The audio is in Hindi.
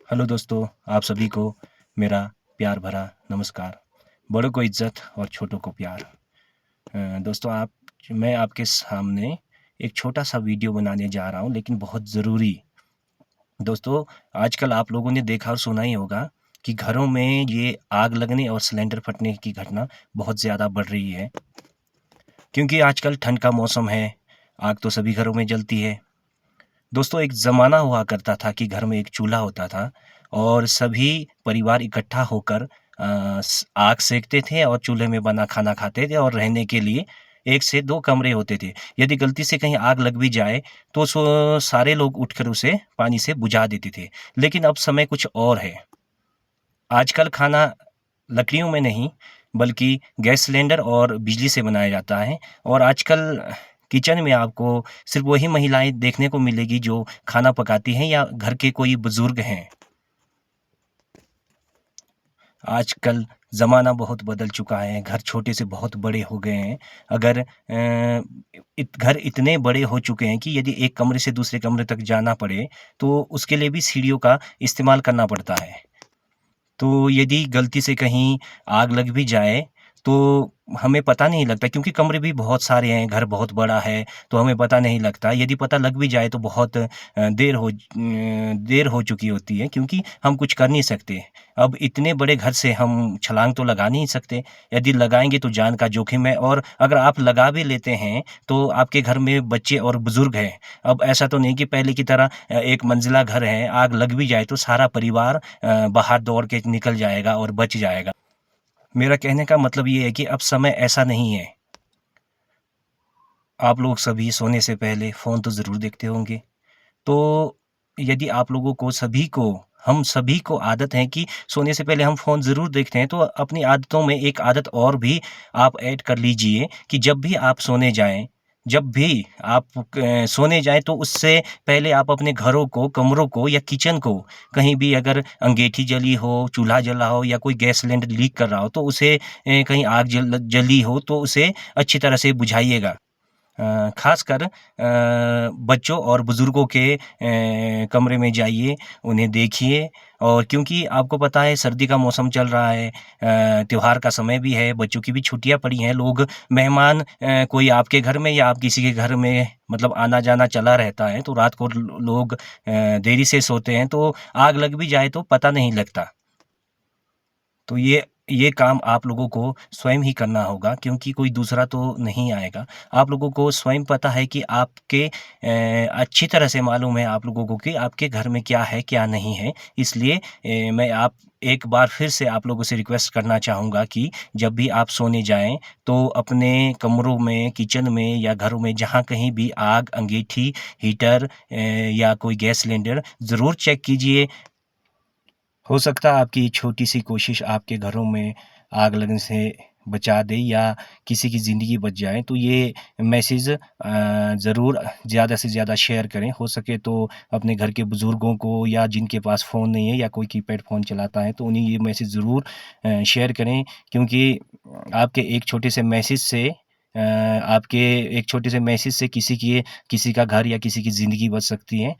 हेलो दोस्तों, आप सभी को मेरा प्यार भरा नमस्कार। बड़ों को इज्जत और छोटों को प्यार। दोस्तों मैं आपके सामने एक छोटा-सा वीडियो बनाने जा रहा हूँ, लेकिन बहुत ज़रूरी। दोस्तों, आजकल आप लोगों ने देखा और सुना ही होगा कि घरों में ये आग लगने और सिलेंडर फटने की घटना बहुत ज़्यादा बढ़ रही है। क्योंकि आजकल ठंड का मौसम है, आग तो सभी घरों में जलती है। दोस्तों, एक ज़माना हुआ करता था कि घर में एक चूल्हा होता था और सभी परिवार इकट्ठा होकर आग सेकते थे और चूल्हे में बना खाना खाते थे और रहने के लिए 1 से 2 कमरे होते थे। यदि गलती से कहीं आग लग भी जाए तो सारे लोग उठकर उसे पानी से बुझा देते थे। लेकिन अब समय कुछ और है। आजकल खाना लकड़ियों में नहीं, बल्कि गैस सिलेंडर और बिजली से बनाया जाता है और आजकल किचन में आपको सिर्फ़ वही महिलाएँ देखने को मिलेगी जो खाना पकाती हैं या घर के कोई बुज़ुर्ग हैं। आजकल ज़माना बहुत बदल चुका है, घर छोटे से बहुत बड़े हो गए हैं। अगर घर इतने बड़े हो चुके हैं कि यदि एक कमरे से दूसरे कमरे तक जाना पड़े, तो उसके लिए भी सीढ़ियों का इस्तेमाल करना पड़ता है। तो यदि गलती से कहीं आग लग भी जाए, तो हमें पता नहीं लगता क्योंकि कमरे भी बहुत सारे हैं, घर बहुत बड़ा है, तो हमें पता नहीं लगता। यदि पता लग भी जाए तो बहुत देर हो चुकी होती है क्योंकि हम कुछ कर नहीं सकते। अब इतने बड़े घर से हम छलांग तो लगा नहीं सकते, यदि लगाएँगे तो जान का जोखिम है और अगर आप लगा भी लेते हैं, तो आपके घर में बच्चे और बुज़ुर्ग हैं। अब ऐसा तो नहीं कि पहले की तरह एक मंजिला घर है, आग लग भी जाए तो सारा परिवार बाहर दौड़ के निकल जाएगा और बच जाएगा। मेरा कहने का मतलब ये है कि अब समय ऐसा नहीं है। आप लोग सभी सोने से पहले फ़ोन तो ज़रूर देखते होंगे। तो यदि आप लोगों को सभी को हम सभी को आदत है कि सोने से पहले हम फ़ोन ज़रूर देखते हैं, तो अपनी आदतों में एक आदत और भी आप ऐड कर लीजिए कि जब भी आप सोने जाएँ, जब भी आप सोने जाएँ तो उससे पहले आप अपने घरों को, कमरों को या किचन को कहीं भी अगर अंगीठी जली हो, चूल्हा जला हो या कोई गैस सिलेंडर लीक कर रहा हो, तो उसे कहीं आग जली हो तो उसे अच्छी तरह से बुझाइएगा। ख़ासकर बच्चों और बुज़ुर्गों के कमरे में जाइए, उन्हें देखिए और क्योंकि आपको पता है सर्दी का मौसम चल रहा है, त्योहार का समय भी है, बच्चों की भी छुट्टियाँ पड़ी हैं, लोग मेहमान कोई आपके घर में या आप किसी के घर में मतलब आना-जाना चला रहता है, तो रात को लोग देरी से सोते हैं, तो आग लग भी जाए तो पता नहीं लगता। तो ये काम आप लोगों को स्वयं ही करना होगा क्योंकि कोई दूसरा तो नहीं आएगा। आप लोगों को स्वयं पता है कि अच्छी तरह से मालूम है आप लोगों को कि आपके घर में क्या है, क्या नहीं है। इसलिए मैं आप एक बार फिर से आप लोगों से रिक्वेस्ट करना चाहूँगा कि जब भी आप सोने जाएँ, तो अपने कमरों में, किचन में या घरों में जहाँ कहीं भी आग, अंगीठी, हीटर या कोई गैस सिलेंडर ज़रूर चेक कीजिए। हो सकता है आपकी छोटी-सी कोशिश आपके घरों में आग लगने से बचा दे या किसी की ज़िंदगी बच जाए, तो ये मैसेज ज़रूर ज़्यादा से ज़्यादा शेयर करें। हो सके तो अपने घर के बुज़ुर्गों को या जिनके पास फ़ोन नहीं है या कोई कीपैड फ़ोन चलाता है, तो उन्हें ये मैसेज ज़रूर शेयर करें क्योंकि आपके एक छोटे से मैसेज से आपके एक छोटे से मैसेज से किसी का घर या किसी की ज़िंदगी बच सकती है।